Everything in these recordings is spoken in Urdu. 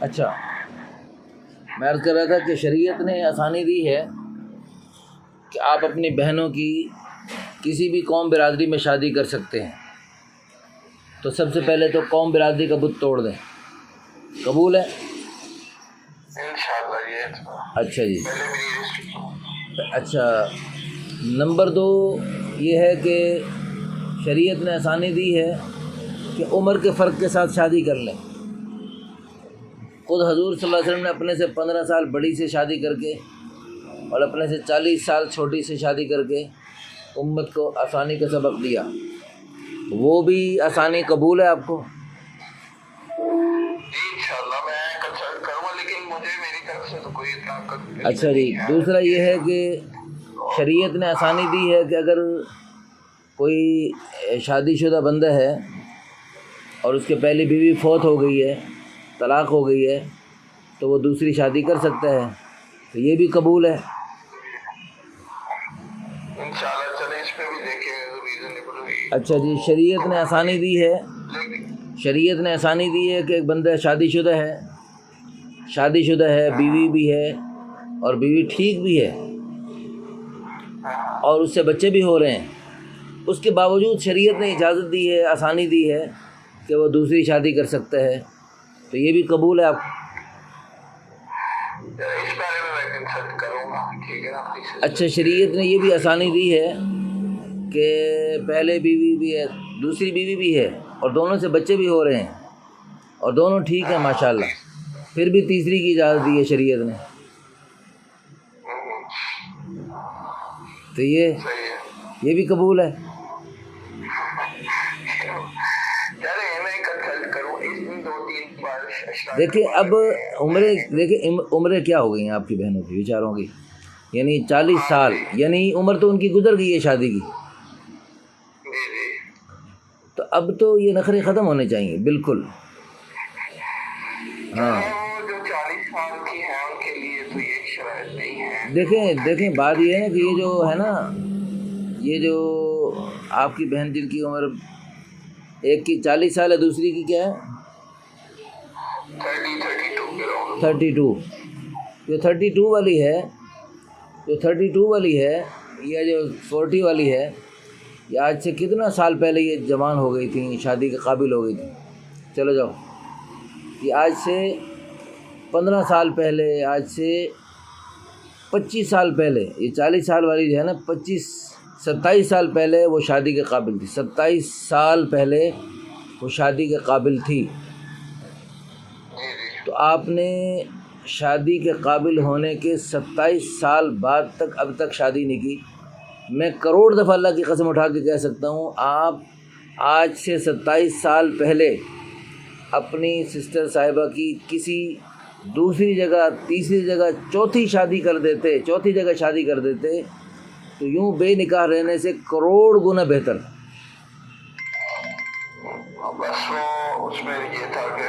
اچھا، میں عرض کر رہا تھا کہ شریعت نے آسانی دی ہے کہ آپ اپنی بہنوں کی کسی بھی قوم برادری میں شادی کر سکتے ہیں. تو سب سے پہلے تو قوم برادری کا بت توڑ دیں. قبول ہے؟ انشاءاللہ. یہ اچھا جی. پہلے میری اچھا، نمبر 2 یہ ہے کہ شریعت نے آسانی دی ہے کہ عمر کے فرق کے ساتھ شادی کر لیں. خود حضور صلی اللہ علیہ وسلم نے اپنے سے 15 سال بڑی سے شادی کر کے اور اپنے سے 40 سال چھوٹی سے شادی کر کے امت کو آسانی کا سبق دیا. وہ بھی آسانی قبول ہے آپ کو؟ انشاءاللہ میں کنسلٹ کروں گا، لیکن مجھے میری طرف سے تو کوئی طاقت. اچھا جی. دوسرا یہ ہے کہ شریعت نے آسانی دی ہے کہ اگر کوئی شادی شدہ بندہ ہے اور اس کے پہلی بیوی فوت ہو گئی ہے، طلاق ہو گئی ہے، تو وہ دوسری شادی کر سکتا ہے. تو یہ بھی قبول ہے. انشاءاللہ چلیں اس پہ بھی دیکھیں ریزنیبل ہوئی. اچھا جی. شریعت نے آسانی دی ہے، شریعت نے آسانی دی ہے کہ ایک بندہ شادی شدہ ہے، بیوی بھی ہے اور بیوی ٹھیک بھی ہے اور اس سے بچے بھی ہو رہے ہیں، اس کے باوجود شریعت نے اجازت دی ہے، آسانی دی ہے کہ وہ دوسری شادی کر سکتا ہے. تو یہ بھی قبول ہے آپ؟ اس بارے میں کنسلٹ کروں گا. ٹھیک ہے نا. اچھا. شریعت نے یہ بھی آسانی دی ہے کہ پہلے بیوی بھی ہے، دوسری بیوی بھی ہے اور دونوں سے بچے بھی ہو رہے ہیں اور دونوں ٹھیک ہیں ماشاءاللہ، پھر بھی تیسری کی اجازت دی ہے شریعت نے. تو یہ بھی قبول ہے. دیکھیں اب عمریں کیا ہو گئی ہیں آپ کی بہنوں کی، بیچاروں کی، یعنی 40 سال، یعنی عمر تو ان کی گزر گئی ہے شادی کی. تو اب تو یہ نخرے ختم ہونے چاہیے بالکل. ہاں جو 40 سال کی ہیں ان کے لیے تو یہ شرائط نہیں ہے. دیکھیں بات یہ ہے کہ یہ جو ہے نا، یہ جو آپ کی بہن جن کی عمر ایک کی 40 سال ہے، دوسری کی کیا ہے 32. جو 32 والی ہے یا جو 40 والی ہے، یہ آج سے کتنا سال پہلے یہ جوان ہو گئی تھیں، شادی کے قابل ہو گئی تھیں. چلو جاؤ، یہ آج سے 15 سال پہلے، آج سے 25 سال پہلے، یہ 40 سال والی جو ہے نا، 27 سال پہلے وہ شادی کے قابل تھی. 27 سال پہلے وہ شادی کے قابل تھی. تو آپ نے شادی کے قابل ہونے کے 27 سال بعد تک اب تک شادی نہیں کی. میں کروڑ دفعہ اللہ کی قسم اٹھا کے کہہ سکتا ہوں، آپ آج سے 27 سال پہلے اپنی سسٹر صاحبہ کی کسی دوسری جگہ، تیسری جگہ، چوتھی جگہ شادی کر دیتے تو یوں بے نکاح رہنے سے کروڑ گنا بہتر. بس وہ اس میں یہ تھا کہ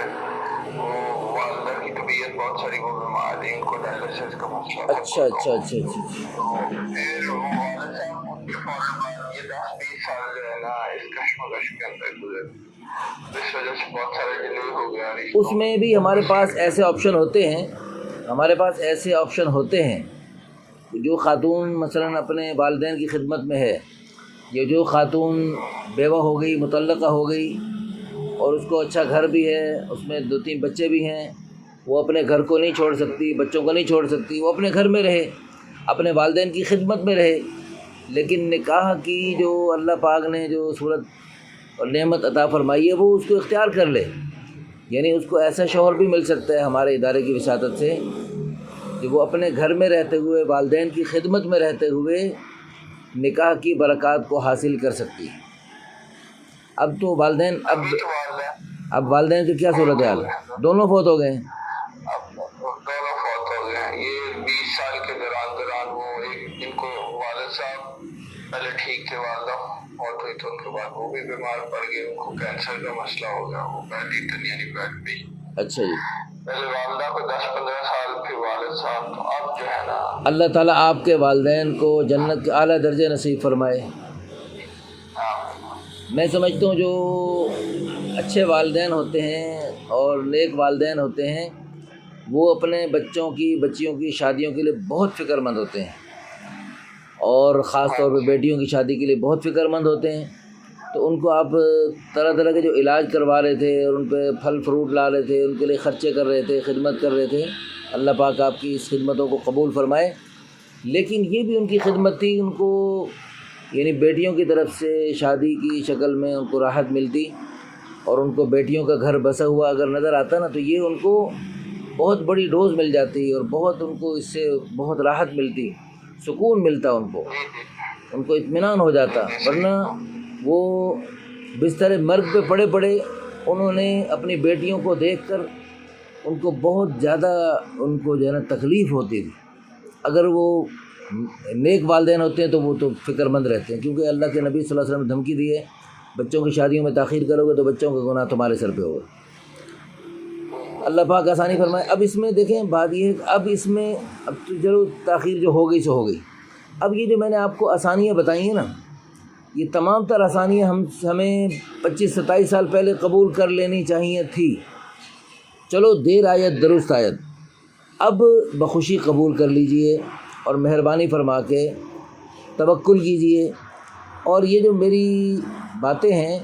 وہ والدہ کی طبیعت بہت ساری وہ بیمار تھی، ان کو ڈائلسس کا مسئلہ تھا. اچھا. پھر وہ والد صاحب کے فوراً بعد یہ 10-20 سال جو ہے نا اس کشمکش کے اندر گزر، اس وجہ سے بہت سارے ڈیلے ہو گیا. اس میں بھی ہمارے پاس ایسے آپشن ہوتے ہیں، جو خاتون مثلاً اپنے والدین کی خدمت میں ہے، یہ جو خاتون بیوہ ہو گئی، مطلقہ ہو گئی اور اس کو اچھا گھر بھی ہے، اس میں 2-3 بچے بھی ہیں، وہ اپنے گھر کو نہیں چھوڑ سکتی، بچوں کو نہیں چھوڑ سکتی، وہ اپنے گھر میں رہے، اپنے والدین کی خدمت میں رہے. لیکن نکاح کی جو اللہ پاک نے جو صورت اور نعمت عطا فرمائی ہے، وہ اس کو اختیار کر لے. یعنی اس کو ایسا شوہر بھی مل سکتا ہے ہمارے ادارے کی وساطت سے کہ وہ اپنے گھر میں رہتے ہوئے، والدین کی خدمت میں رہتے ہوئے نکاح کی برکات کو حاصل کر سکتی ہے. اب تو والدین اب والدین کی کیا صورت حال ہے؟ دونوں فوت ہو گئے ہیں. یہ 20 سال کے دوران وہ ان کو والد صاحب پہلے ٹھیک تھے، والدہ فوت ہوئی تو ان کے بعد وہ بھی بیمار پڑ گئے، ان کو کینسر کا مسئلہ ہو گیا، وہ بیڈ پہ. اچھا جی. پہلے والدہ کو 10-15 سال، پھر والد صاحب. تو اب جو ہے نا اللہ تعالیٰ آپ کے والدین کو جنت کے اعلیٰ درجے نصیب فرمائے. میں سمجھتا ہوں جو اچھے والدین ہوتے ہیں اور نیک والدین ہوتے ہیں، وہ اپنے بچیوں کی شادیوں کے لیے بہت فکر مند ہوتے ہیں، اور خاص طور پہ بیٹیوں کی شادی کے لیے بہت فکر مند ہوتے ہیں۔ تو ان کو آپ طرح طرح کے جو علاج کروا رہے تھے اور ان پہ پھل فروٹ لا رہے تھے، ان کے لیے خرچے کر رہے تھے، خدمت کر رہے تھے۔ اللہ پاک آپ کی اس خدمتوں کو قبول فرمائے۔ لیکن یہ بھی ان کی خدمت تھی، ان کو یعنی بیٹیوں کی طرف سے شادی کی شکل میں ان کو راحت ملتی، اور ان کو بیٹیوں کا گھر بسا ہوا اگر نظر آتا نا تو یہ ان کو بہت بڑی ڈوز مل جاتی، اور بہت ان کو اس سے بہت راحت ملتی، سکون ملتا، ان کو اطمینان ہو جاتا۔ ورنہ وہ بستر مرگ پہ پڑے پڑے انہوں نے اپنی بیٹیوں کو دیکھ کر ان کو بہت زیادہ ان کو جو ہے نا تکلیف ہوتی تھی۔ اگر وہ نیک والدین ہوتے ہیں تو وہ تو فکر مند رہتے ہیں، کیونکہ اللہ کے نبی صلی اللہ علیہ وسلم نے دھمکی دی ہے، بچوں کی شادیوں میں تاخیر کرو گے تو بچوں کا گناہ تمہارے سر پہ ہوگا۔ اللہ پاک آسانی فرمائے۔ اب اس میں دیکھیں بات یہ ہے کہ اب اس میں اب تو چلو تاخیر جو ہو گئی سو ہو گئی، اب یہ جو میں نے آپ کو آسانیاں بتائی ہیں نا، یہ تمام تر آسانیاں ہمیں 25-27 سال پہلے قبول کر لینی چاہیے تھی۔ چلو دیر آیت درست آیت، اب بخوشی قبول کر لیجئے اور مہربانی فرما کے توکل کیجئے، اور یہ جو میری باتیں ہیں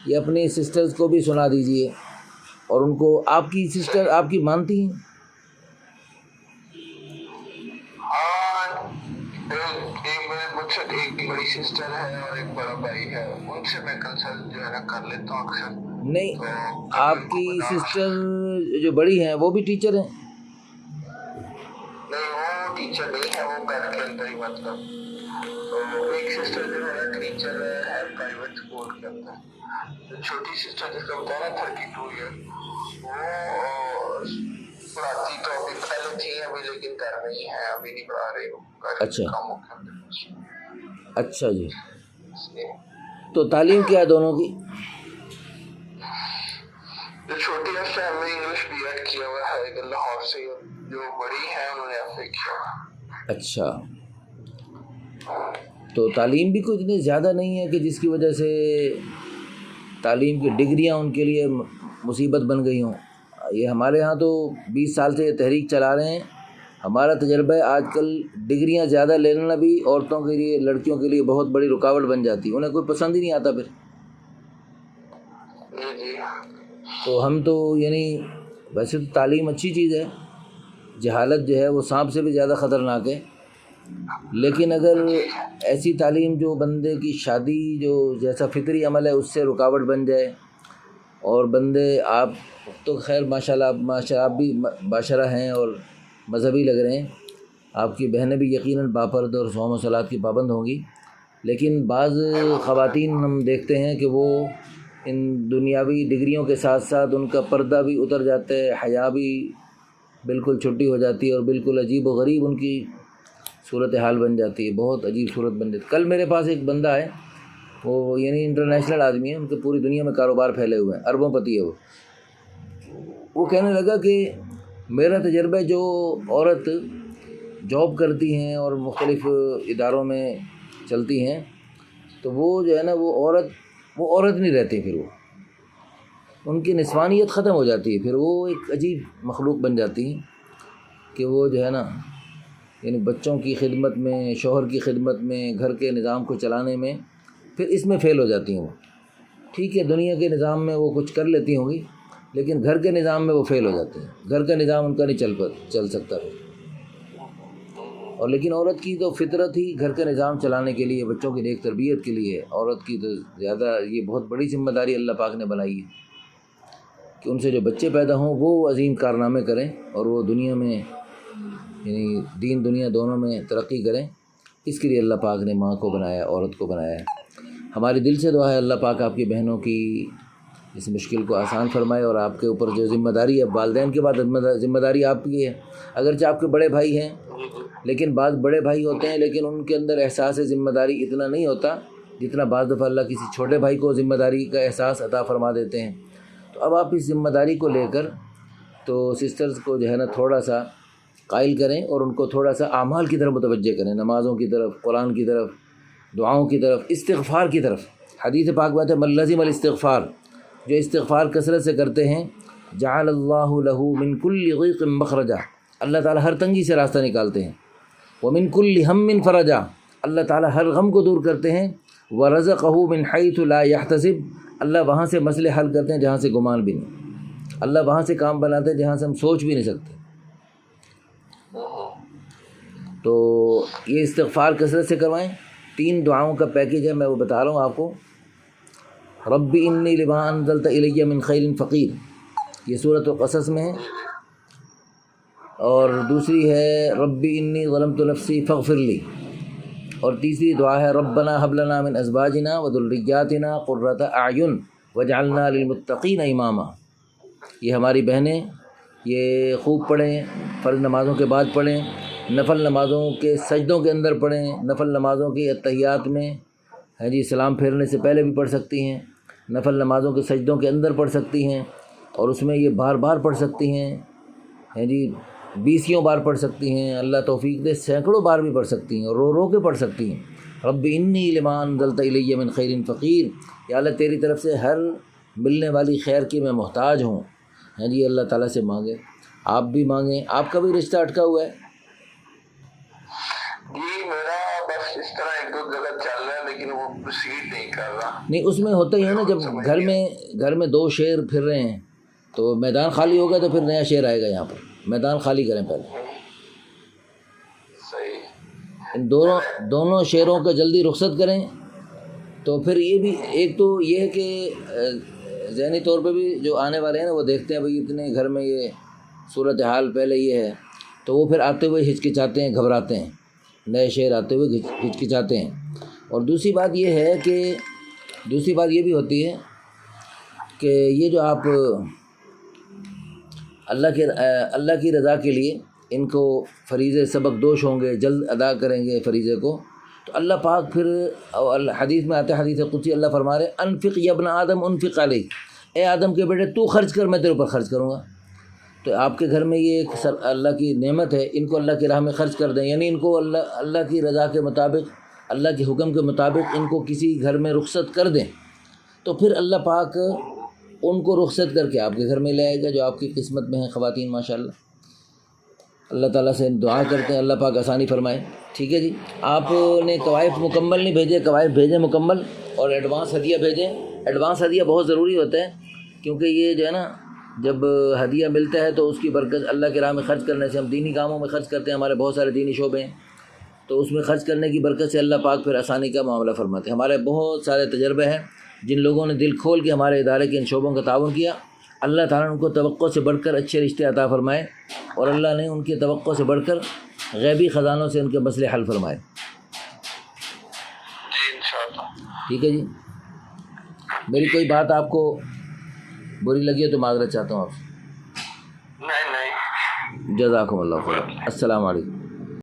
یہ اپنی سسٹرز کو بھی سنا دیجئے، اور ان کو آپ کی سسٹر آپ کی مانتی ہیں؟ مجھ سے ایک بڑی سسٹر ہے اور ایک بڑا بھائی ہے، ان سے میں کنسلٹ جو ہے نا کر لیتا ہوں اکثر۔ نہیں، آپ کی سسٹر جو بڑی ہیں وہ بھی ٹیچر ہیں؟ نہیں، وہ ٹیچر نہیں ہے، وہ گھر کے اندر ہی مطلب تو ایک سسٹر جو ہے ٹیچر ہے پرائیویٹ اسکول کے اندر۔ چھوٹی سسٹر جس کا بتایا 32 ایئر، وہ پڑھاتی تو ابھی پہلے تھی ابھی، لیکن گھر میں ہی ہے، ابھی نہیں پڑھا رہی ہوں۔ اچھا جی، تو تعلیم کیا ہے دونوں کی؟ جو چھوٹی ہے اس نے M A English B Ed کیا ہوا ہے لاہور سے، جو بڑی ہے انہوں نے ایف اے کیا ہوا۔ اچھا، تو تعلیم بھی کوئی اتنی زیادہ نہیں ہے کہ جس کی وجہ سے تعلیم کی ڈگریاں ان کے لیے مصیبت بن گئی ہوں۔ یہ ہمارے ہاں تو 20 سال سے یہ تحریک چلا رہے ہیں، ہمارا تجربہ ہے آج کل ڈگریاں زیادہ لے لینا بھی عورتوں کے لیے، لڑکیوں کے لیے بہت بڑی رکاوٹ بن جاتی ہے، انہیں کوئی پسند ہی نہیں آتا پھر۔ تو ہم تو یعنی ویسے تو تعلیم اچھی چیز ہے، جہالت جو ہے وہ سانپ سے بھی زیادہ خطرناک ہے، لیکن اگر ایسی تعلیم جو بندے کی شادی جو جیسا فطری عمل ہے اس سے رکاوٹ بن جائے، اور بندے آپ تو خیر ماشاءاللہ آپ بھی باشرہ ہیں اور مذہبی لگ رہے ہیں، آپ کی بہنیں بھی یقیناً باپردہ اور صوم و صلات کی پابند ہوں گی، لیکن بعض خواتین ہم دیکھتے ہیں کہ وہ ان دنیاوی ڈگریوں کے ساتھ ساتھ ان کا پردہ بھی اتر جاتا ہے، حیا بھی بالکل چھٹی ہو جاتی ہے، اور بالکل عجیب و غریب ان کی صورتحال بن جاتی ہے، بہت عجیب صورت بن جاتی ہے۔ کل میرے پاس ایک بندہ ہے، وہ یعنی انٹرنیشنل آدمی ہے، ان کے پوری دنیا میں کاروبار پھیلے ہوئے ہیں، اربوں پتی ہے وہ کہنے لگا کہ میرا تجربہ جو عورت جاب کرتی ہیں اور مختلف اداروں میں چلتی ہیں تو وہ جو ہے نا وہ عورت نہیں رہتی، پھر وہ ان کی نسوانیت ختم ہو جاتی ہے، پھر وہ ایک عجیب مخلوق بن جاتی ہیں کہ وہ جو ہے نا یعنی بچوں کی خدمت میں، شوہر کی خدمت میں، گھر کے نظام کو چلانے میں پھر اس میں فیل ہو جاتی ہیں وہ۔ ٹھیک ہے دنیا کے نظام میں وہ کچھ کر لیتی ہوں گی، لیکن گھر کے نظام میں وہ فیل ہو جاتے ہیں، گھر کا نظام ان کا نہیں چل سکتا پھر۔ اور لیکن عورت کی تو فطرت ہی گھر کا نظام چلانے کے لیے، بچوں کی نیک تربیت کے لیے، عورت کی تو زیادہ یہ بہت بڑی ذمہ داری اللہ پاک نے بنائی ہے کہ ان سے جو بچے پیدا ہوں وہ عظیم کارنامے کریں، اور وہ دنیا میں یعنی دین دنیا دونوں میں ترقی کریں۔ اس کے لیے اللہ پاک نے ماں کو بنایا، عورت کو بنایا ہے۔ ہماری دل سے دعا ہے اللہ پاک آپ کی بہنوں کی اس مشکل کو آسان فرمائے، اور آپ کے اوپر جو ذمہ داری ہے، والدین کے بعد ذمہ داری آپ کی ہے، اگرچہ آپ کے بڑے بھائی ہیں لیکن بعض بڑے بھائی ہوتے ہیں لیکن ان کے اندر احساس ذمہ داری اتنا نہیں ہوتا جتنا بعض دفعہ اللہ کسی چھوٹے بھائی کو ذمہ داری کا احساس عطا فرما دیتے ہیں۔ تو اب آپ اس ذمہ داری کو لے کر تو سسٹرز کو جو ہے نا تھوڑا سا قائل کریں، اور ان کو تھوڑا سا اعمال کی طرف متوجہ کریں، نمازوں کی طرف، قرآن کی طرف، دعاؤں کی طرف، استغفار کی طرف۔ حدیث پاک بات ہے من لزم الاستغفار، جو استغفار کثرت سے کرتے ہیں جعل اللہ لہ من کل ضیق مخرجا، اللہ تعالیٰ ہر تنگی سے راستہ نکالتے ہیں، ومن کل ہم فرجا، اللہ تعالیٰ ہر غم کو دور کرتے ہیں، ورزقہ من حیث لا یحتسب، اللہ وہاں سے مسئلے حل کرتے ہیں جہاں سے گمان بھی نہیں، اللہ وہاں سے کام بناتے ہیں جہاں سے ہم سوچ بھی نہیں سکتے۔ تو یہ استغفار کثرت سے کروائیں۔ 3 دعاؤں کا پیکیج ہے، میں وہ بتا رہا ہوں آپ کو۔ رب انی لما انزلت الی من خیر فقیر، یہ سورۃ القصص میں ہے، اور دوسری ہے رب انی ظلمت نفسی فاغفر لی، اور تیسری دعا ہے ربنا هب لنا من ازواجنا وذریاتنا قرۃ اعین واجعلنا للمتقین اماما۔ یہ ہماری بہنیں یہ خوب پڑھیں، فرض نمازوں کے بعد پڑھیں، نفل نمازوں کے سجدوں کے اندر پڑھیں، نفل نمازوں کی اتحیات میں سلام پھیرنے سے پہلے بھی پڑھ سکتی ہیں، نفل نمازوں کے سجدوں کے اندر پڑھ سکتی ہیں، اور اس میں یہ بار بار پڑھ سکتی ہیں 20 بار پڑھ سکتی ہیں، اللہ توفیق دے سینکڑوں بار بھی پڑھ سکتی ہیں، اور رو رو کے پڑھ سکتی ہیں۔ رب انی لما انزلت الی من خیر فقیر، یا اللہ تیری طرف سے ہر ملنے والی خیر کی میں محتاج ہوں۔ اللہ تعالیٰ سے مانگے، آپ بھی مانگیں۔ آپ کا بھی رشتہ اٹکا ہوا ہے؟ جی میرا بس اس طرح 1-2 جگہ چل رہا ہے، لیکن وہ پروسیڈ نہیں کر رہا۔ نہیں، اس میں ہوتا ہی ہے نا، جب گھر میں 2 شیر پھر رہے ہیں تو میدان خالی ہوگا تو پھر نیا شیر آئے گا، یہاں پر میدان خالی کریں پہلے۔ صحیح، ان دونوں شیروں کا جلدی رخصت کریں، تو پھر یہ بھی ایک تو یہ ہے کہ ذہنی طور پہ بھی جو آنے والے ہیں نا وہ دیکھتے ہیں بھئی اتنے گھر میں یہ صورتحال پہلے یہ ہے، تو وہ پھر آتے ہوئے ہچکچاتے ہیں، گھبراتے ہیں، نئے شعر آتے ہوئے ہچکچاتے ہیں۔ اور دوسری بات یہ بھی ہوتی ہے کہ یہ جو آپ اللہ کی رضا کے لیے ان کو فریضے سبق دوش ہوں گے، جلد ادا کریں گے فریضے کو، تو اللہ پاک پھر حدیث میں آتا ہے، حدیث قدسی اللہ فرما رہے انفق یا ابن آدم انفق علیک، اے آدم کے بیٹے تو خرچ کر، میں تیرے اوپر خرچ کروں گا۔ تو آپ کے گھر میں یہ ایک اللہ کی نعمت ہے، ان کو اللہ کی راہ میں خرچ کر دیں، یعنی ان کو اللہ کی رضا کے مطابق، اللہ کے حکم کے مطابق ان کو کسی گھر میں رخصت کر دیں، تو پھر اللہ پاک ان کو رخصت کر کے آپ کے گھر میں لے آئے گا جو آپ کی قسمت میں ہیں خواتین ماشاءاللہ۔ اللہ تعالیٰ سے دعا کرتے ہیں اللہ پاک آسانی فرمائے۔ ٹھیک ہے جی، آپ نے قوائف مکمل نہیں بھیجے، قوائف بھیجیں مکمل، اور ایڈوانس ہدیہ بھیجیں۔ ایڈوانس ہدیہ بہت ضروری ہوتا ہے، کیونکہ یہ جو ہے نا جب ہدیہ ملتا ہے تو اس کی برکت اللہ کی راہ میں خرچ کرنے سے، ہم دینی کاموں میں خرچ کرتے ہیں، ہمارے بہت سارے دینی شعبے ہیں، تو اس میں خرچ کرنے کی برکت سے اللہ پاک پھر آسانی کا معاملہ فرماتے ہیں۔ ہمارے بہت سارے تجربے ہیں، جن لوگوں نے دل کھول کے ہمارے ادارے کے ان شعبوں کا تعاون کیا، اللہ تعالیٰ نے ان کو توقع سے بڑھ کر اچھے رشتے عطا فرمائے، اور اللہ نے ان کی توقع سے بڑھ کر غیبی خزانوں سے ان کے مسئلے حل فرمائے۔ ٹھیک ہے جی، میری کوئی بات آپ کو بری لگی ہے تو معذرت چاہتا ہوں آپ سے۔ نہیں، جزاکم اللہ خیر، السلام علیکم۔